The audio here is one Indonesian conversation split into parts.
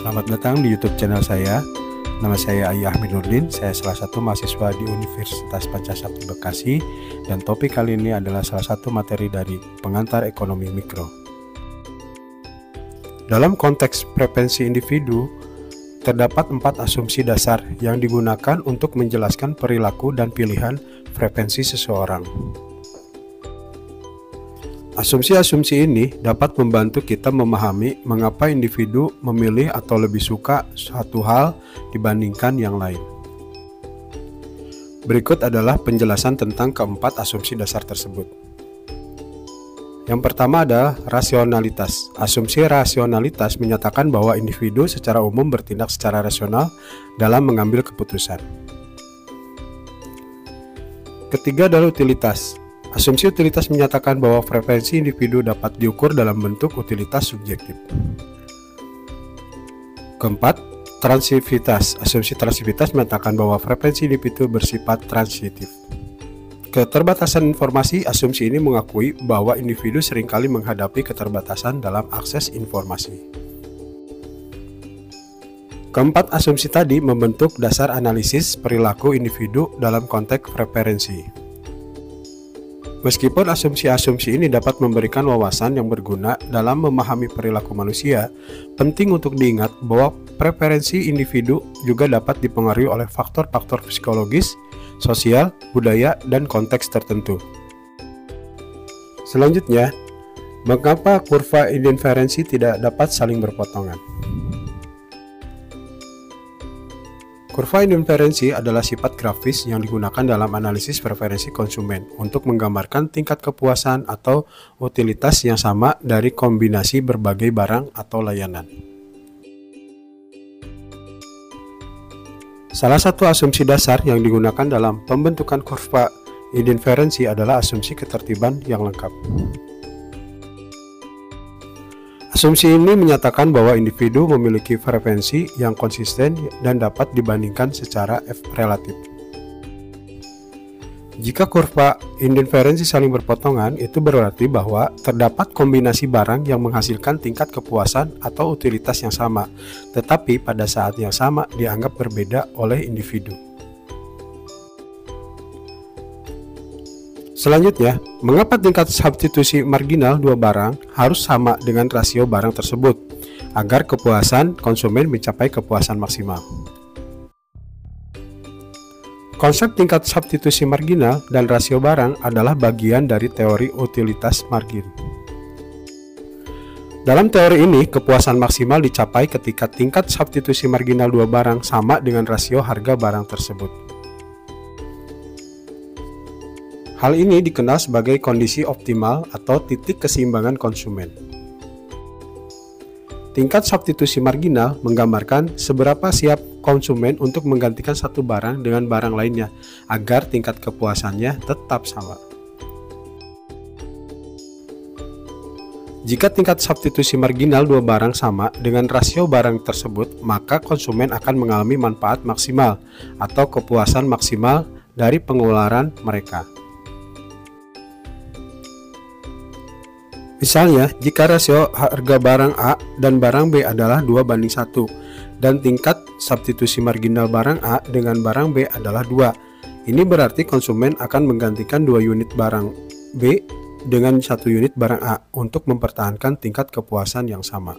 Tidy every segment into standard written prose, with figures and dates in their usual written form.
Selamat datang di YouTube channel saya. Nama saya Ayi Ahmid Nurdin. Saya salah satu mahasiswa di Universitas Pancasakti Bekasi, dan topik kali ini adalah salah satu materi dari pengantar ekonomi mikro. Dalam konteks preferensi individu, terdapat 4 asumsi dasar yang digunakan untuk menjelaskan perilaku dan pilihan preferensi seseorang. Asumsi-asumsi ini dapat membantu kita memahami mengapa individu memilih atau lebih suka satu hal dibandingkan yang lain. Berikut adalah penjelasan tentang keempat asumsi dasar tersebut. Yang pertama adalah rasionalitas. Asumsi rasionalitas menyatakan bahwa individu secara umum bertindak secara rasional dalam mengambil keputusan. Ketiga adalah utilitas. Asumsi utilitas menyatakan bahwa preferensi individu dapat diukur dalam bentuk utilitas subjektif. Keempat, transivitas. Asumsi transivitas menyatakan bahwa preferensi individu bersifat transitif. Keterbatasan informasi. Asumsi ini mengakui bahwa individu seringkali menghadapi keterbatasan dalam akses informasi. Keempat asumsi tadi membentuk dasar analisis perilaku individu dalam konteks preferensi. Meskipun asumsi-asumsi ini dapat memberikan wawasan yang berguna dalam memahami perilaku manusia, penting untuk diingat bahwa preferensi individu juga dapat dipengaruhi oleh faktor-faktor psikologis, sosial, budaya, dan konteks tertentu. Selanjutnya, mengapa kurva inferensi tidak dapat saling berpotongan? Kurva inferensi adalah sifat grafis yang digunakan dalam analisis preferensi konsumen untuk menggambarkan tingkat kepuasan atau utilitas yang sama dari kombinasi berbagai barang atau layanan. Salah satu asumsi dasar yang digunakan dalam pembentukan kurva inferensi adalah asumsi ketertiban yang lengkap. Asumsi ini menyatakan bahwa individu memiliki preferensi yang konsisten dan dapat dibandingkan secara relatif. Jika kurva inferensi saling berpotongan, itu berarti bahwa terdapat kombinasi barang yang menghasilkan tingkat kepuasan atau utilitas yang sama, tetapi pada saat yang sama dianggap berbeda oleh individu. Selanjutnya, mengapa tingkat substitusi marginal dua barang harus sama dengan rasio barang tersebut agar kepuasan konsumen mencapai kepuasan maksimal? Konsep tingkat substitusi marginal dan rasio barang adalah bagian dari teori utilitas margin. Dalam teori ini, kepuasan maksimal dicapai ketika tingkat substitusi marginal dua barang sama dengan rasio harga barang tersebut. Hal ini dikenal sebagai kondisi optimal atau titik keseimbangan konsumen. Tingkat substitusi marginal menggambarkan seberapa siap konsumen untuk menggantikan satu barang dengan barang lainnya agar tingkat kepuasannya tetap sama. Jika tingkat substitusi marginal dua barang sama dengan rasio barang tersebut, maka konsumen akan mengalami manfaat maksimal atau kepuasan maksimal dari pengeluaran mereka. Misalnya, jika rasio harga barang A dan barang B adalah 2:1 dan tingkat substitusi marginal barang A dengan barang B adalah 2, ini berarti konsumen akan menggantikan 2 unit barang B dengan 1 unit barang A untuk mempertahankan tingkat kepuasan yang sama.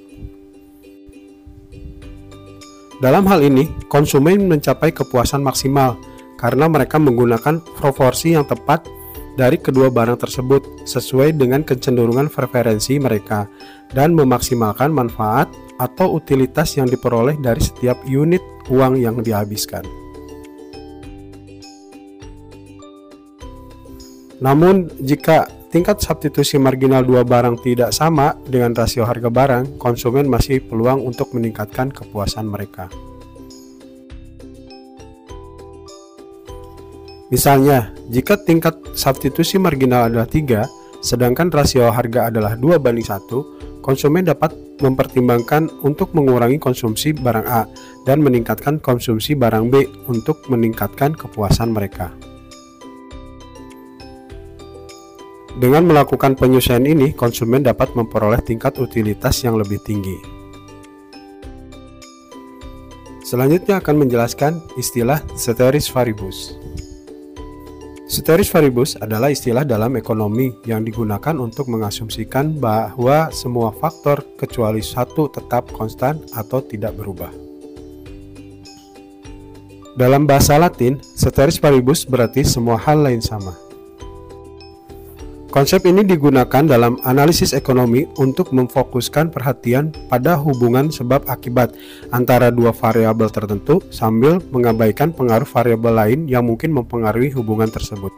Dalam hal ini, konsumen mencapai kepuasan maksimal karena mereka menggunakan proporsi yang tepat dari kedua barang tersebut sesuai dengan kecenderungan preferensi mereka dan memaksimalkan manfaat atau utilitas yang diperoleh dari setiap unit uang yang dihabiskan. Namun, jika tingkat substitusi marginal dua barang tidak sama dengan rasio harga barang, konsumen masih peluang untuk meningkatkan kepuasan mereka. Misalnya, jika tingkat substitusi marginal adalah 3, sedangkan rasio harga adalah 2:1, konsumen dapat mempertimbangkan untuk mengurangi konsumsi barang A dan meningkatkan konsumsi barang B untuk meningkatkan kepuasan mereka. Dengan melakukan penyesuaian ini, konsumen dapat memperoleh tingkat utilitas yang lebih tinggi. Selanjutnya akan menjelaskan istilah ceteris paribus. Ceteris paribus adalah istilah dalam ekonomi yang digunakan untuk mengasumsikan bahwa semua faktor kecuali satu tetap konstan atau tidak berubah. Dalam bahasa Latin, ceteris paribus berarti semua hal lain sama. Konsep ini digunakan dalam analisis ekonomi untuk memfokuskan perhatian pada hubungan sebab akibat antara dua variabel tertentu sambil mengabaikan pengaruh variabel lain yang mungkin mempengaruhi hubungan tersebut.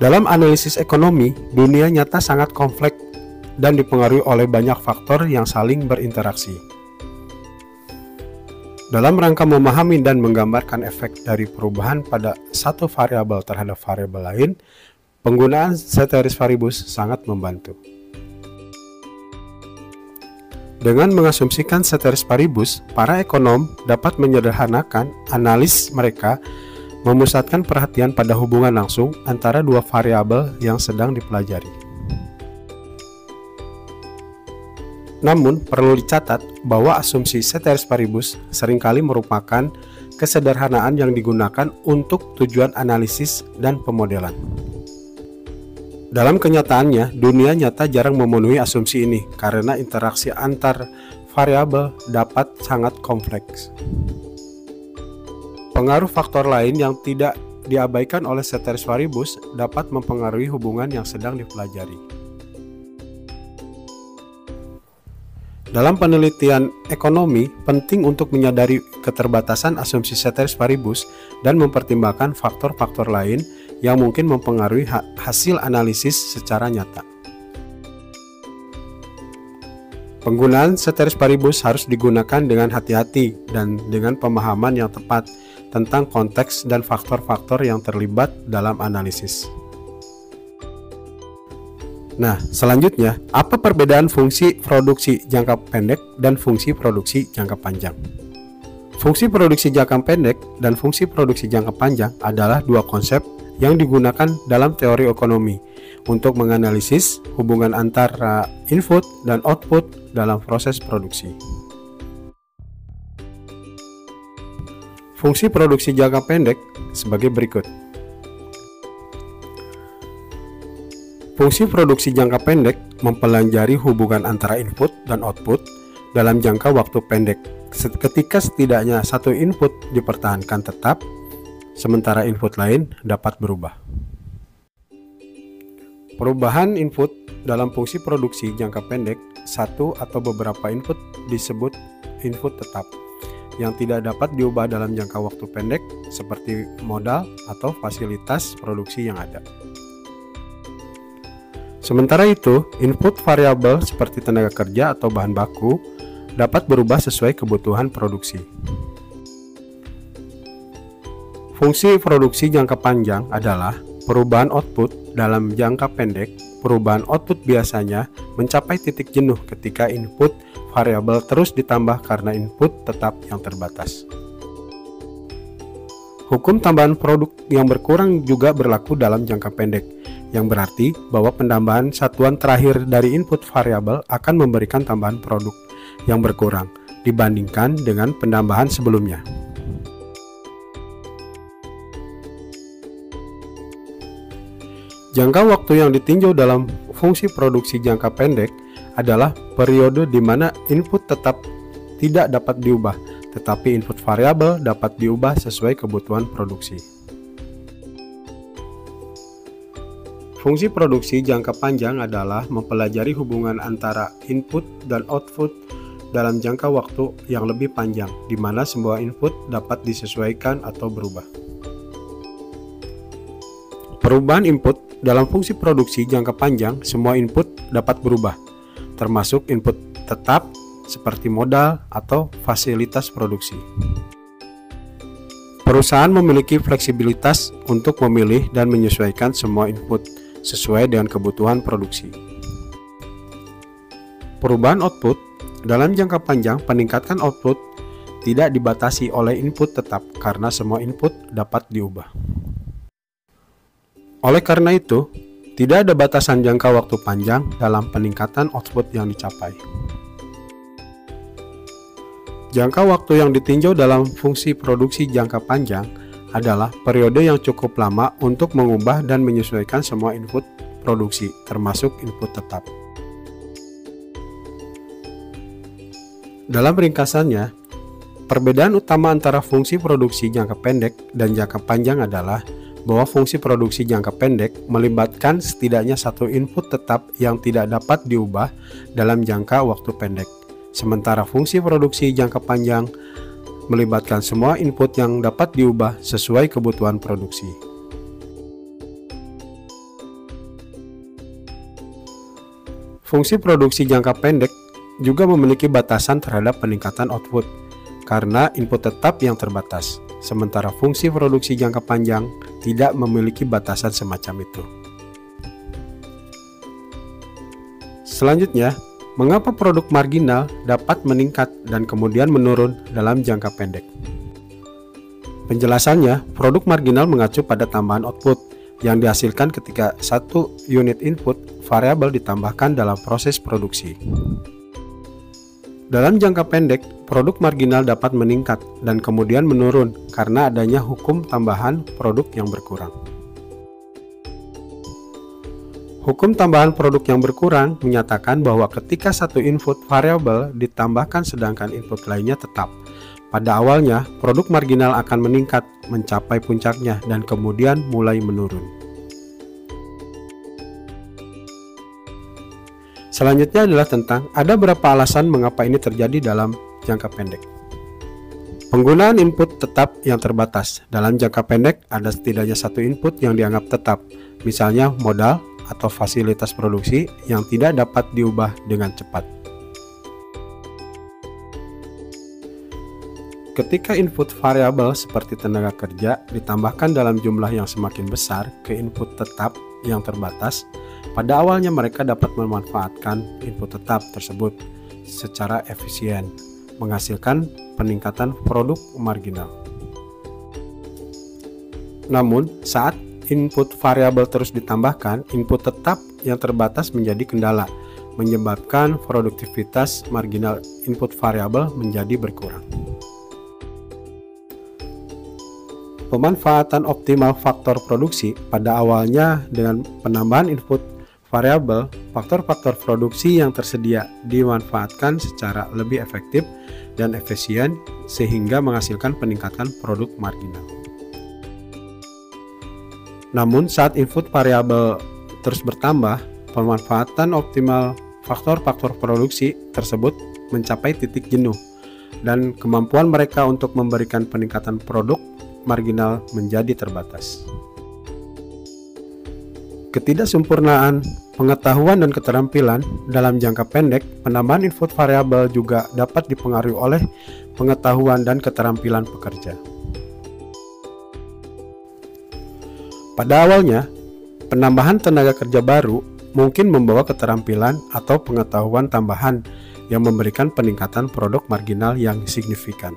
Dalam analisis ekonomi, dunia nyata sangat kompleks dan dipengaruhi oleh banyak faktor yang saling berinteraksi. Dalam rangka memahami dan menggambarkan efek dari perubahan pada satu variabel terhadap variabel lain, penggunaan ceteris paribus sangat membantu. Dengan mengasumsikan ceteris paribus, para ekonom dapat menyederhanakan analis mereka, memusatkan perhatian pada hubungan langsung antara dua variabel yang sedang dipelajari. Namun, perlu dicatat bahwa asumsi ceteris paribus seringkali merupakan kesederhanaan yang digunakan untuk tujuan analisis dan pemodelan. Dalam kenyataannya, dunia nyata jarang memenuhi asumsi ini karena interaksi antar variabel dapat sangat kompleks. Pengaruh faktor lain yang tidak diabaikan oleh ceteris paribus dapat mempengaruhi hubungan yang sedang dipelajari. Dalam penelitian ekonomi, penting untuk menyadari keterbatasan asumsi ceteris paribus dan mempertimbangkan faktor-faktor lain yang mungkin mempengaruhi hasil analisis secara nyata. Penggunaan ceteris paribus harus digunakan dengan hati-hati dan dengan pemahaman yang tepat tentang konteks dan faktor-faktor yang terlibat dalam analisis. Nah, selanjutnya, apa perbedaan fungsi produksi jangka pendek dan fungsi produksi jangka panjang? Fungsi produksi jangka pendek dan fungsi produksi jangka panjang adalah dua konsep yang digunakan dalam teori ekonomi untuk menganalisis hubungan antara input dan output dalam proses produksi. Fungsi produksi jangka pendek sebagai berikut. Fungsi produksi jangka pendek mempelajari hubungan antara input dan output dalam jangka waktu pendek ketika setidaknya satu input dipertahankan tetap, sementara input lain dapat berubah. Perubahan input dalam fungsi produksi jangka pendek, satu atau beberapa input disebut input tetap, yang tidak dapat diubah dalam jangka waktu pendek seperti modal atau fasilitas produksi yang ada. Sementara itu, input variabel seperti tenaga kerja atau bahan baku dapat berubah sesuai kebutuhan produksi. Fungsi produksi jangka panjang adalah perubahan output dalam jangka pendek. Perubahan output biasanya mencapai titik jenuh ketika input variabel terus ditambah karena input tetap yang terbatas. Hukum tambahan produk yang berkurang juga berlaku dalam jangka pendek, yang berarti bahwa penambahan satuan terakhir dari input variabel akan memberikan tambahan produk yang berkurang dibandingkan dengan penambahan sebelumnya. Jangka waktu yang ditinjau dalam fungsi produksi jangka pendek adalah periode di mana input tetap tidak dapat diubah, tetapi input variabel dapat diubah sesuai kebutuhan produksi. Fungsi produksi jangka panjang adalah mempelajari hubungan antara input dan output dalam jangka waktu yang lebih panjang, di mana semua input dapat disesuaikan atau berubah. Perubahan input dalam fungsi produksi jangka panjang, semua input dapat berubah, termasuk input tetap seperti modal atau fasilitas produksi. Perusahaan memiliki fleksibilitas untuk memilih dan menyesuaikan semua input sesuai dengan kebutuhan produksi. Perubahan output dalam jangka panjang, peningkatan output tidak dibatasi oleh input tetap karena semua input dapat diubah. Oleh karena itu, tidak ada batasan jangka waktu panjang dalam peningkatan output yang dicapai. Jangka waktu yang ditinjau dalam fungsi produksi jangka panjang adalah periode yang cukup lama untuk mengubah dan menyesuaikan semua input produksi, termasuk input tetap. Dalam ringkasannya, perbedaan utama antara fungsi produksi jangka pendek dan jangka panjang adalah bahwa fungsi produksi jangka pendek melibatkan setidaknya satu input tetap yang tidak dapat diubah dalam jangka waktu pendek. Sementara fungsi produksi jangka panjang melibatkan semua input yang dapat diubah sesuai kebutuhan produksi. Fungsi produksi jangka pendek juga memiliki batasan terhadap peningkatan output karena input tetap yang terbatas. Sementara fungsi produksi jangka panjang tidak memiliki batasan semacam itu. Selanjutnya, mengapa produk marginal dapat meningkat dan kemudian menurun dalam jangka pendek? Penjelasannya, produk marginal mengacu pada tambahan output yang dihasilkan ketika satu unit input variabel ditambahkan dalam proses produksi. Dalam jangka pendek, produk marginal dapat meningkat dan kemudian menurun karena adanya hukum tambahan produk yang berkurang. Hukum tambahan produk yang berkurang menyatakan bahwa ketika satu input variabel ditambahkan sedangkan input lainnya tetap, pada awalnya produk marginal akan meningkat mencapai puncaknya dan kemudian mulai menurun. Selanjutnya adalah tentang ada berapa alasan mengapa ini terjadi dalam jangka pendek. Penggunaan input tetap yang terbatas. Dalam jangka pendek ada setidaknya satu input yang dianggap tetap, misalnya modal atau fasilitas produksi yang tidak dapat diubah dengan cepat. Ketika input variabel seperti tenaga kerja ditambahkan dalam jumlah yang semakin besar ke input tetap yang terbatas, pada awalnya mereka dapat memanfaatkan input tetap tersebut secara efisien, menghasilkan peningkatan produk marginal. Namun, saat input variabel terus ditambahkan, input tetap yang terbatas menjadi kendala, menyebabkan produktivitas marginal input variabel menjadi berkurang. Pemanfaatan optimal faktor produksi pada awalnya dengan penambahan input variabel, faktor-faktor produksi yang tersedia dimanfaatkan secara lebih efektif dan efisien sehingga menghasilkan peningkatan produk marginal. Namun saat input variabel terus bertambah, pemanfaatan optimal faktor-faktor produksi tersebut mencapai titik jenuh dan kemampuan mereka untuk memberikan peningkatan produk marginal menjadi terbatas. Ketidaksempurnaan pengetahuan dan keterampilan dalam jangka pendek, penambahan input variabel juga dapat dipengaruhi oleh pengetahuan dan keterampilan pekerja. Pada awalnya, penambahan tenaga kerja baru mungkin membawa keterampilan atau pengetahuan tambahan yang memberikan peningkatan produk marginal yang signifikan.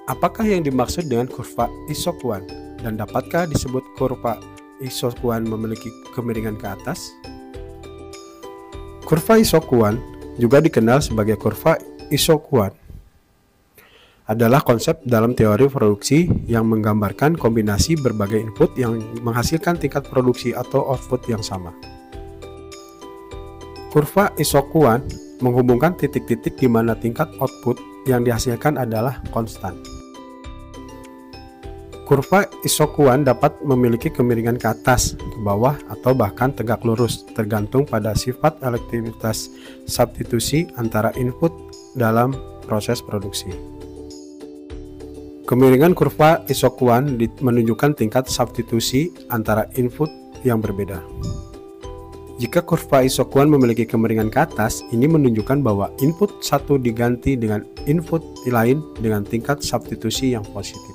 Apakah yang dimaksud dengan kurva Isoquan dan dapatkah disebut kurva Isoquan memiliki kemiringan ke atas? Kurva Isoquan juga dikenal sebagai kurva Isoquan adalah konsep dalam teori produksi yang menggambarkan kombinasi berbagai input yang menghasilkan tingkat produksi atau output yang sama. Kurva Isoquan menghubungkan titik-titik di mana tingkat output yang dihasilkan adalah konstan. Kurva Isoquan dapat memiliki kemiringan ke atas, ke bawah, atau bahkan tegak lurus, tergantung pada sifat elektrivitas substitusi antara input dalam proses produksi. Kemiringan kurva Isoquan menunjukkan tingkat substitusi antara input yang berbeda. Jika kurva Isoquan memiliki kemiringan ke atas, ini menunjukkan bahwa input satu diganti dengan input lain dengan tingkat substitusi yang positif.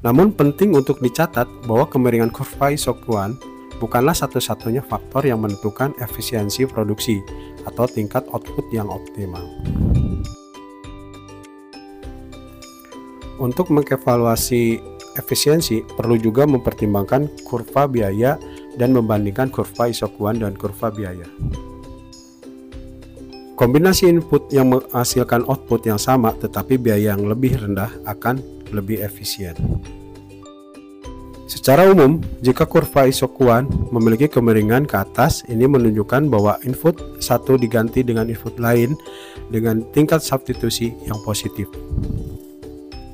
Namun penting untuk dicatat bahwa kemiringan kurva Isoquan bukanlah satu-satunya faktor yang menentukan efisiensi produksi atau tingkat output yang optimal. Untuk mengevaluasi efisiensi, perlu juga mempertimbangkan kurva biaya dan membandingkan kurva isokuan dan kurva biaya. Kombinasi input yang menghasilkan output yang sama tetapi biaya yang lebih rendah akan lebih efisien. Secara umum, jika kurva isokuan memiliki kemiringan ke atas, ini menunjukkan bahwa input satu diganti dengan input lain dengan tingkat substitusi yang positif.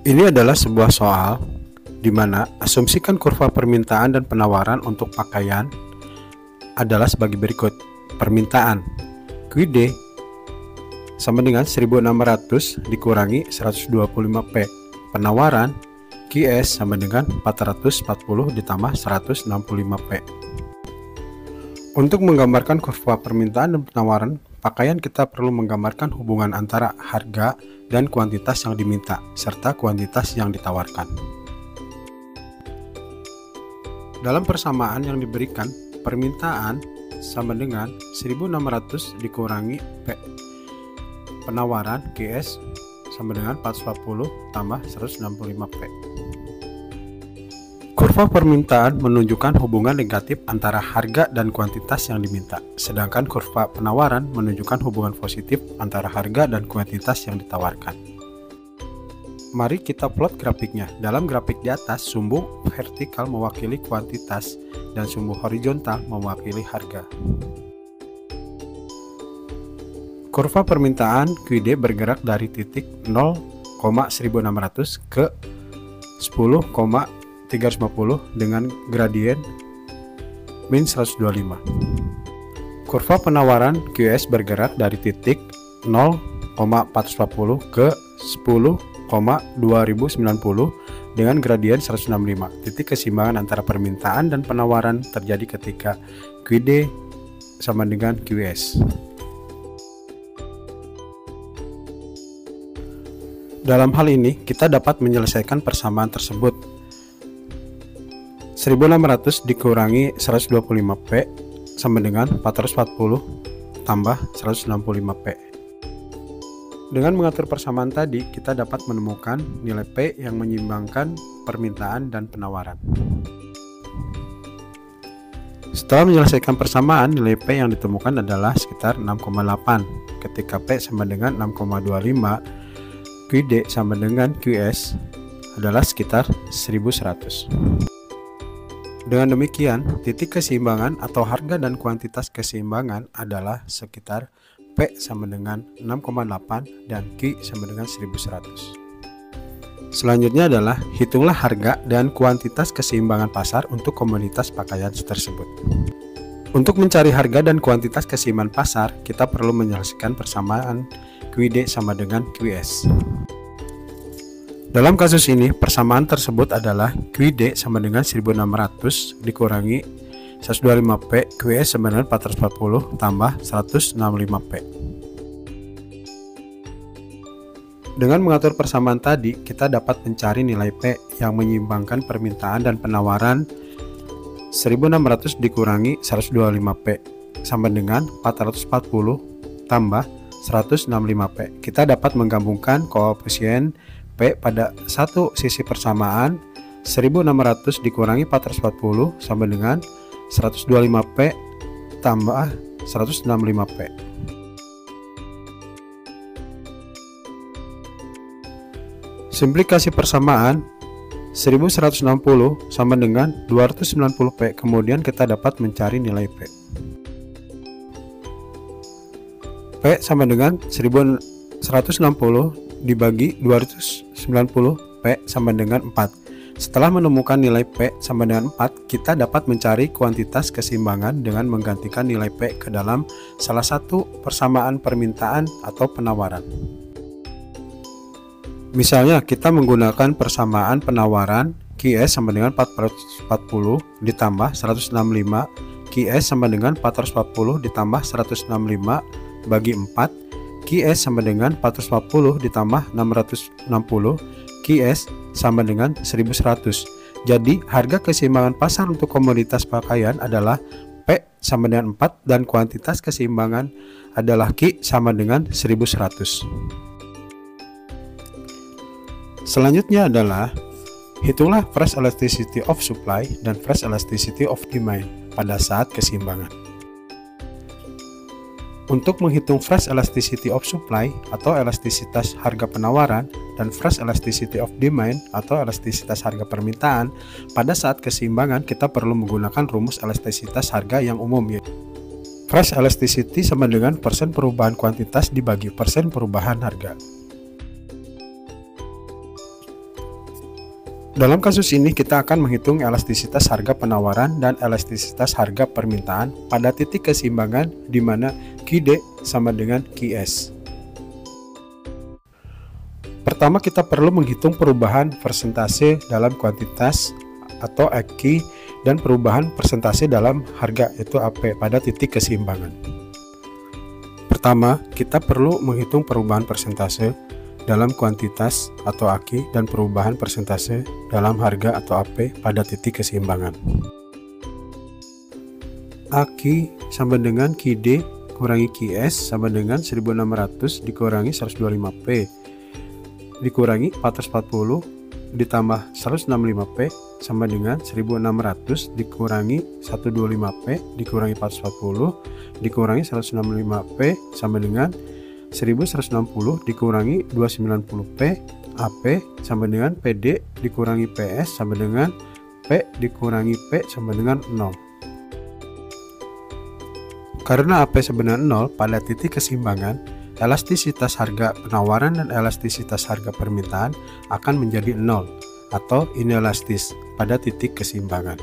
Ini adalah sebuah soal di mana asumsikan kurva permintaan dan penawaran untuk pakaian adalah sebagai berikut. Permintaan QD sama dengan 1600 dikurangi 125P. Penawaran QS sama dengan 440 ditambah 165P. Untuk menggambarkan kurva permintaan dan penawaran pakaian, kita perlu menggambarkan hubungan antara harga dan kuantitas yang diminta serta kuantitas yang ditawarkan. Dalam persamaan yang diberikan, permintaan sama dengan 1600 dikurangi P. Penawaran QS sama dengan 440 tambah 165P. Kurva permintaan menunjukkan hubungan negatif antara harga dan kuantitas yang diminta, sedangkan kurva penawaran menunjukkan hubungan positif antara harga dan kuantitas yang ditawarkan. Mari kita plot grafiknya. Dalam grafik di atas, sumbu vertikal mewakili kuantitas dan sumbu horizontal mewakili harga. Kurva permintaan QD bergerak dari titik 0,1600 ke 10,350 dengan gradien min 125. Kurva penawaran QS bergerak dari titik 0,440 ke 10,2090 dengan gradien 165. Titik keseimbangan antara permintaan dan penawaran terjadi ketika QD sama dengan QS. Dalam hal ini, kita dapat menyelesaikan persamaan tersebut. 1600 dikurangi 125P sama dengan 440 tambah 165P. Dengan mengatur persamaan tadi, kita dapat menemukan nilai P yang menyeimbangkan permintaan dan penawaran. Setelah menyelesaikan persamaan, nilai P yang ditemukan adalah sekitar 6,8. Ketika P sama dengan 6,25, QD sama dengan QS adalah sekitar 1100. Dengan demikian, titik keseimbangan atau harga dan kuantitas keseimbangan adalah sekitar P sama dengan 6,8 dan Q sama dengan 1100. Selanjutnya adalah hitunglah harga dan kuantitas keseimbangan pasar untuk komoditas pakaian tersebut. Untuk mencari harga dan kuantitas keseimbangan pasar, kita perlu menyelesaikan persamaan QD sama dengan QS. Dalam kasus ini, persamaan tersebut adalah QD sama dengan 1600 dikurangi 125P, QS sama dengan 440 tambah 165P. Dengan mengatur persamaan tadi, kita dapat mencari nilai P yang menyeimbangkan permintaan dan penawaran. 1600 dikurangi 125P sama dengan 440 tambah 165P. Kita dapat menggabungkan koefisien P pada satu sisi persamaan. 1600 dikurangi 440 sama dengan 125P tambah 165P. Simplikasi persamaan 1160 sama dengan 290P. Kemudian kita dapat mencari nilai P. P sama dengan 1160 dibagi 290P sama dengan 4. Setelah menemukan nilai P sama dengan 4, kita dapat mencari kuantitas keseimbangan dengan menggantikan nilai P ke dalam salah satu persamaan permintaan atau penawaran. Misalnya, kita menggunakan persamaan penawaran QS sama dengan 440 ditambah 165, QS sama dengan 440 ditambah 165 bagi 4, QS sama dengan 440 ditambah 660, QS sama dengan 1100. Jadi, harga keseimbangan pasar untuk komoditas pakaian adalah P sama dengan 4 dan kuantitas keseimbangan adalah Q sama dengan 1100. Selanjutnya adalah hitunglah fresh elasticity of supply dan fresh elasticity of demand. pada saat keseimbangan. Untuk menghitung fresh elasticity of supply atau elastisitas harga penawaran dan fresh elasticity of demand atau elastisitas harga permintaan, pada saat keseimbangan kita perlu menggunakan rumus elastisitas harga yang umum, yaitu fresh elasticity sama dengan persen perubahan kuantitas dibagi persen perubahan harga. Dalam kasus ini kita akan menghitung elastisitas harga penawaran dan elastisitas harga permintaan pada titik keseimbangan di mana QD sama dengan QS. Pertama kita perlu menghitung perubahan persentase dalam kuantitas atau AQ dan perubahan persentase dalam harga yaitu AP pada titik keseimbangan. Pertama kita perlu menghitung perubahan persentase dalam kuantitas atau AQ dan perubahan persentase dalam harga atau AP pada titik keseimbangan. AQ sama dengan QD kurangi QS sama dengan 1600 dikurangi 125P dikurangi 440 ditambah 165P sama dengan 1600 dikurangi 125P dikurangi 440 dikurangi 165P sama dengan 1160 dikurangi 290P AP sama dengan PD dikurangi PS sama dengan P dikurangi P sama dengan 0. Karena AP sama dengan 0 pada titik keseimbangan, elastisitas harga penawaran dan elastisitas harga permintaan akan menjadi 0 atau inelastis pada titik keseimbangan.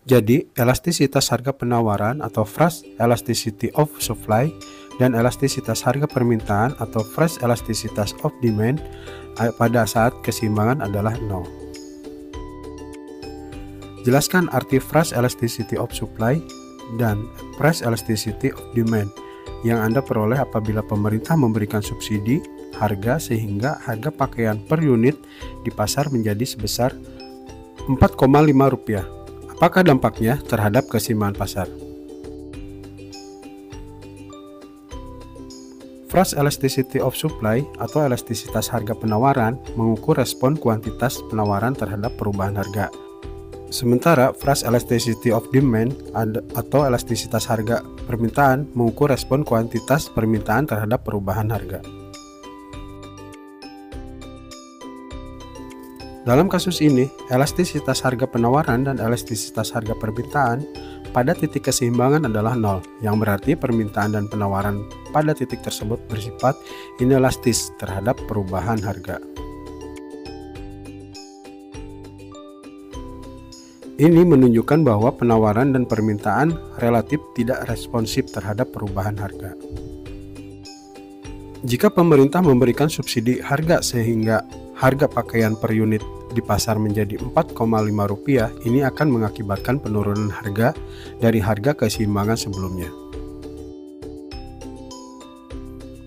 Jadi, elastisitas harga penawaran atau fresh elasticity of supply dan elastisitas harga permintaan atau fresh elasticitas of demand pada saat keseimbangan adalah 0. Jelaskan arti fresh elasticity of supply dan fresh elasticity of demand yang Anda peroleh apabila pemerintah memberikan subsidi harga sehingga harga pakaian per unit di pasar menjadi sebesar Rp4,5. Apakah dampaknya terhadap keseimbangan pasar? Fresh elasticity of supply atau elastisitas harga penawaran mengukur respon kuantitas penawaran terhadap perubahan harga. Sementara fresh elasticity of demand atau elastisitas harga permintaan mengukur respon kuantitas permintaan terhadap perubahan harga. Dalam kasus ini, elastisitas harga penawaran dan elastisitas harga permintaan pada titik keseimbangan adalah 0, yang berarti permintaan dan penawaran pada titik tersebut bersifat inelastis terhadap perubahan harga. Ini menunjukkan bahwa penawaran dan permintaan relatif tidak responsif terhadap perubahan harga. Jika pemerintah memberikan subsidi harga sehingga harga pakaian per unit di pasar menjadi Rp4,5, ini akan mengakibatkan penurunan harga dari harga keseimbangan sebelumnya.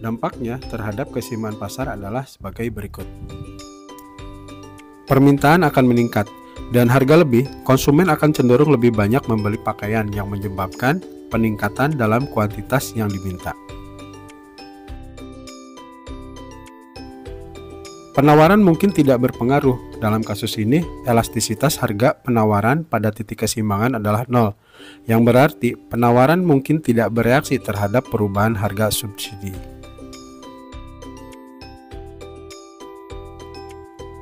Dampaknya terhadap keseimbangan pasar adalah sebagai berikut. Permintaan akan meningkat dan harga lebih, konsumen akan cenderung lebih banyak membeli pakaian yang menyebabkan peningkatan dalam kuantitas yang diminta. Penawaran mungkin tidak berpengaruh. Dalam kasus ini, elastisitas harga penawaran pada titik keseimbangan adalah 0, yang berarti penawaran mungkin tidak bereaksi terhadap perubahan harga subsidi.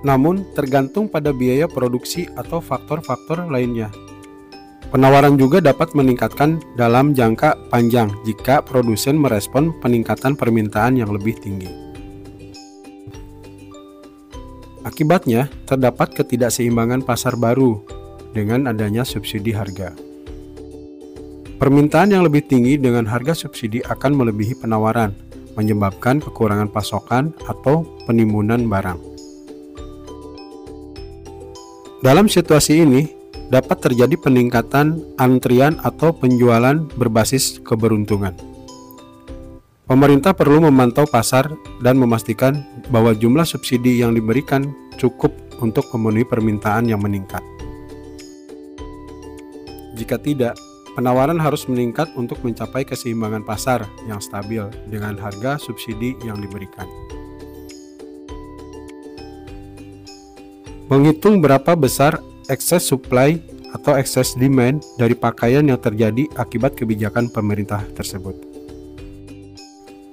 Namun, tergantung pada biaya produksi atau faktor-faktor lainnya. Penawaran juga dapat meningkatkan dalam jangka panjang jika produsen merespon peningkatan permintaan yang lebih tinggi. Akibatnya, terdapat ketidakseimbangan pasar baru dengan adanya subsidi harga. Permintaan yang lebih tinggi dengan harga subsidi akan melebihi penawaran, menyebabkan kekurangan pasokan atau penimbunan barang. Dalam situasi ini, dapat terjadi peningkatan antrian atau penjualan berbasis keberuntungan. Pemerintah perlu memantau pasar dan memastikan bahwa jumlah subsidi yang diberikan cukup untuk memenuhi permintaan yang meningkat. Jika tidak, penawaran harus meningkat untuk mencapai keseimbangan pasar yang stabil dengan harga subsidi yang diberikan. Menghitung berapa besar excess supply atau excess demand dari pakaian yang terjadi akibat kebijakan pemerintah tersebut.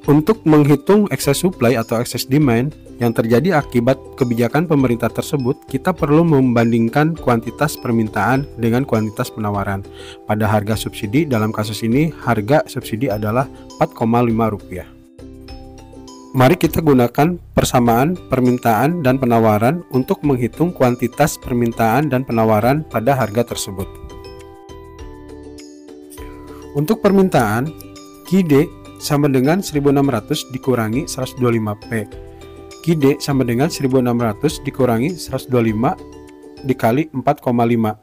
Untuk menghitung excess supply atau excess demand yang terjadi akibat kebijakan pemerintah tersebut, kita perlu membandingkan kuantitas permintaan dengan kuantitas penawaran. Pada harga subsidi, dalam kasus ini harga subsidi adalah Rp4,5. Mari kita gunakan persamaan permintaan dan penawaran untuk menghitung kuantitas permintaan dan penawaran pada harga tersebut. Untuk permintaan, QD sama dengan 1600 dikurangi 125P. QD sama dengan 1600 dikurangi 125 dikali 4,5.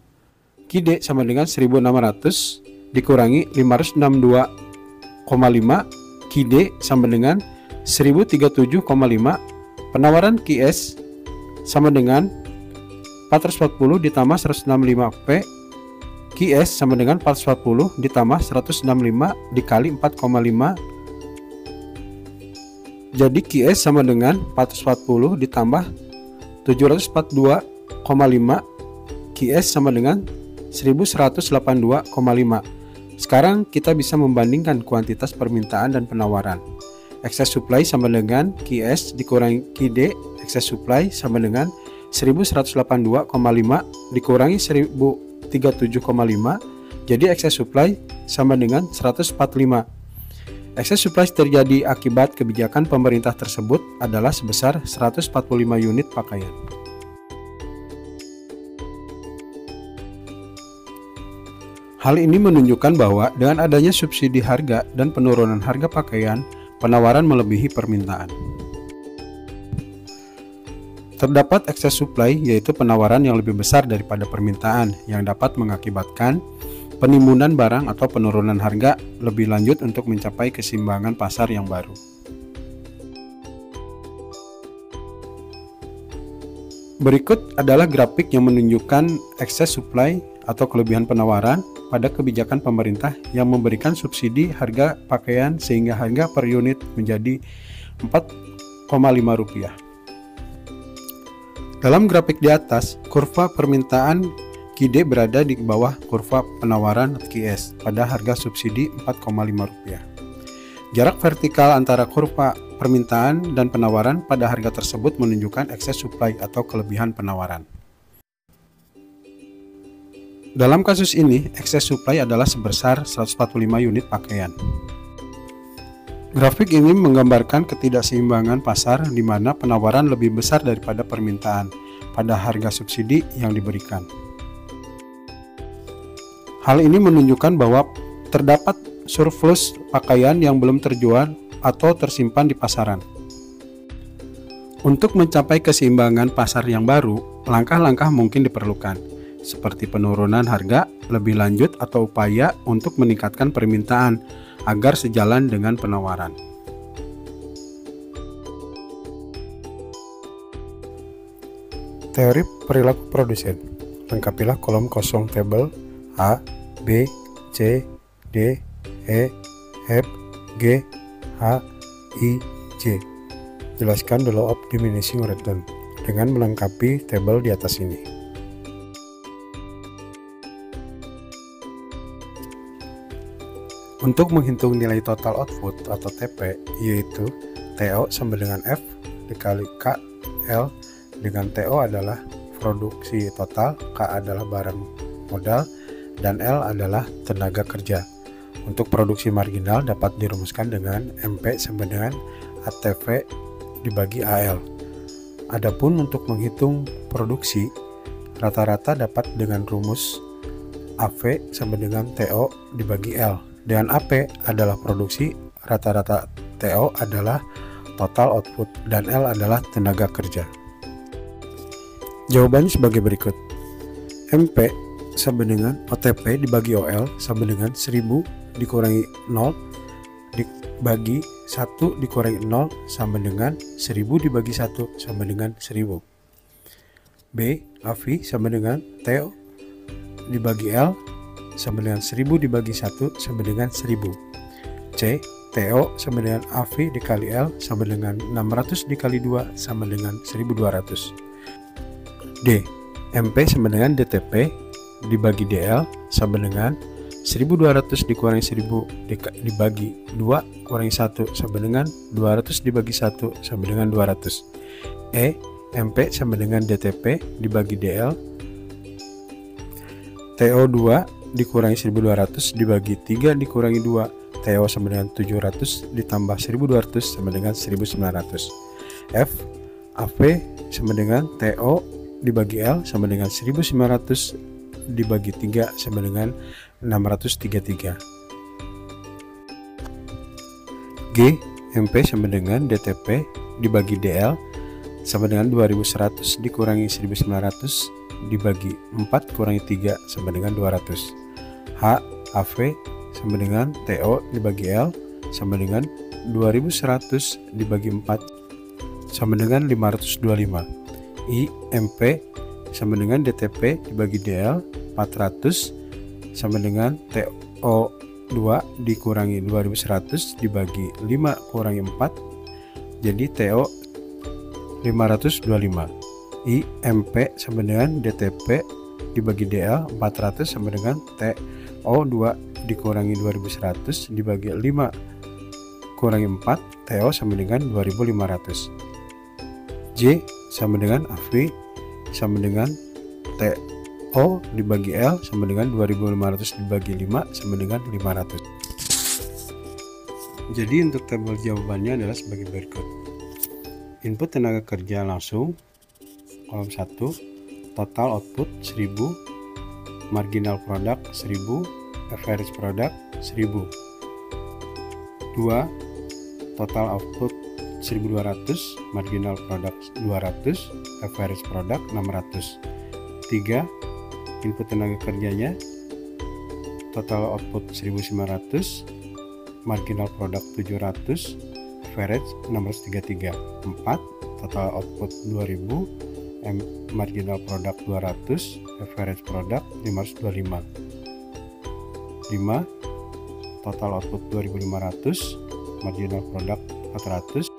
QD sama dengan 1600 dikurangi 562,5. QD sama dengan 1037,5. Penawaran QS sama dengan 440 ditambah 165P. QS sama dengan 440 ditambah 165 dikali 4,5. Jadi QS sama dengan 440 ditambah 742,5. QS sama dengan 1182,5. Sekarang kita bisa membandingkan kuantitas permintaan dan penawaran. Excess supply sama dengan QS dikurangi QD. Excess supply sama dengan 1182,5 dikurangi 1037,5. Jadi excess supply sama dengan 145. Excess supply terjadi akibat kebijakan pemerintah tersebut adalah sebesar 145 unit pakaian. Hal ini menunjukkan bahwa dengan adanya subsidi harga dan penurunan harga pakaian, penawaran melebihi permintaan. Terdapat excess supply, yaitu penawaran yang lebih besar daripada permintaan, yang dapat mengakibatkan penimbunan barang atau penurunan harga lebih lanjut untuk mencapai keseimbangan pasar yang baru. Berikut adalah grafik yang menunjukkan excess supply atau kelebihan penawaran pada kebijakan pemerintah yang memberikan subsidi harga pakaian sehingga harga per unit menjadi Rp4,5. Dalam grafik di atas, kurva permintaan QD berada di bawah kurva penawaran QS pada harga subsidi Rp4,5. Jarak vertikal antara kurva permintaan dan penawaran pada harga tersebut menunjukkan excess supply atau kelebihan penawaran. Dalam kasus ini, excess supply adalah sebesar 145 unit pakaian. Grafik ini menggambarkan ketidakseimbangan pasar di mana penawaran lebih besar daripada permintaan pada harga subsidi yang diberikan. Hal ini menunjukkan bahwa terdapat surplus pakaian yang belum terjual atau tersimpan di pasaran. Untuk mencapai keseimbangan pasar yang baru, langkah-langkah mungkin diperlukan, seperti penurunan harga lebih lanjut atau upaya untuk meningkatkan permintaan agar sejalan dengan penawaran. Teori perilaku produsen. Lengkapilah kolom kosong tabel A, B, C, D, E, F, G, H, I, J. Jelaskan the law of diminishing return dengan melengkapi tabel di atas ini. Untuk menghitung nilai total output atau TP, yaitu TO sama dengan F dikali K, L dengan TO adalah produksi total, K adalah barang modal, dan L adalah tenaga kerja. Untuk produksi marginal dapat dirumuskan dengan MP sama dengan ATV dibagi AL. Adapun untuk menghitung produksi, rata-rata dapat dengan rumus AV sama dengan TO dibagi L. Dan AP adalah produksi, rata-rata TO adalah total output, dan L adalah tenaga kerja. Jawabannya sebagai berikut. MP sama dengan OTP dibagi OL sama dengan 1000 dikurangi 0 dibagi 1 dikurangi 0 sama dengan 1000 dibagi 1 sama dengan 1000. B. AV sama dengan TO dibagi L sama dengan 1000 dibagi 1 sama dengan 1000. C. TO sama dengan AV dikali L sama dengan 600 dikali 2 sama dengan 1200. D. MP sama dengan DTP dibagi DL sama dengan 1200 dikurangi 1000 dibagi 2 kurangi 1 sama dengan 200 dibagi 1 sama dengan 200. MP sama dengan DTP dibagi DL. TO2 dikurangi 1200 dibagi 3 dikurangi 2. TO sama dengan 700 ditambah 1200 sama dengan 1900. F AP sama dengan TO dibagi L sama dengan 1900 dibagi 3 sama dengan 633. G MP sama dengan DTP dibagi DL sama dengan 2100 dikurangi 1900 dibagi 4 kurangi 3 sama dengan 200. H AV sama dengan TO dibagi L sama dengan 2100 dibagi 4 sama dengan 525. I MP sama dengan DTP dibagi DL 400 sama dengan TO2 dikurangi 2100 dibagi 5 kurangi 4 jadi TO 525. I MP sama dengan DTP dibagi DL 400 sama dengan TO2 dikurangi 2100 dibagi 5 kurangi 4 TO sama dengan 2500. J sama dengan AV sama dengan TO dibagi L sama dengan 2500 dibagi 5 sama dengan 500. Jadi untuk tabel jawabannya adalah sebagai berikut. Input tenaga kerja langsung kolom 1, total output 1000, marginal product 1000, average product 1000. 2, total output 1200, marginal product 200, average product 600. 3, input tenaga kerjanya total output 1900, marginal product 700, average 633. 4, total output 2000, marginal product 200, average product 525. 5, total output 2500, marginal product 400,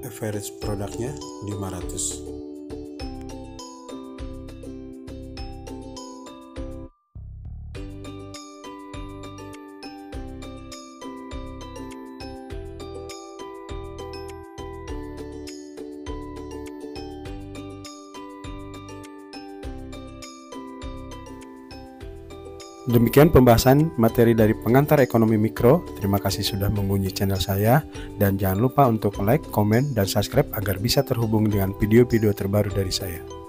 average produknya 500. Demikian pembahasan materi dari pengantar ekonomi mikro. Terima kasih sudah mengunjungi channel saya dan jangan lupa untuk like, komen, dan subscribe agar bisa terhubung dengan video-video terbaru dari saya.